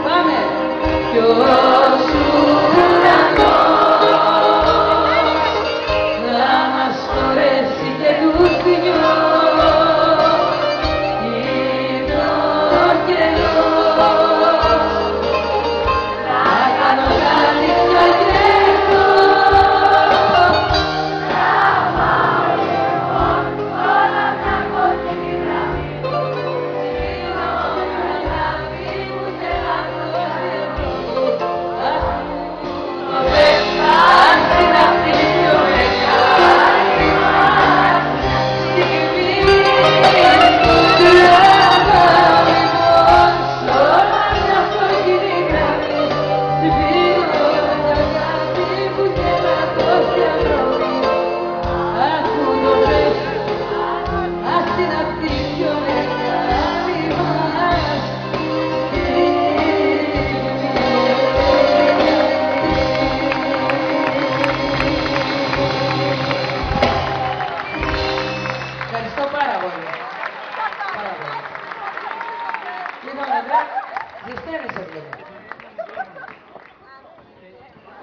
Πάμε! Ποιος ουρανός να μας χωρέσει και τους δυο, είναι ο καιρός να κάνω κάτι πιο γερό. Να πάω λοιπόν όλα τα κόκκινη γραμμή, ευχαριστώ πάρα πολύ. Πάρα πολύ. Λοιπόν, Ανδρέα, ζεσταίνεσαι βλέπω.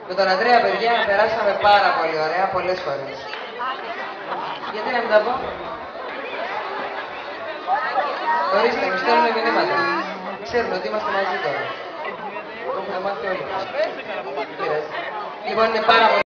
Με τον Ανδρέα, παιδιά, περάσαμε πάρα πολύ ωραία, πολλές φορές. Γιατί να μην τα πω. Ορίστε, μου στέλνουν μηνύματα. Ξέρουν ότι είμαστε μαζί τώρα. Το έχουν μάθει όλοι. Λοιπόν, είναι πάρα πολύ.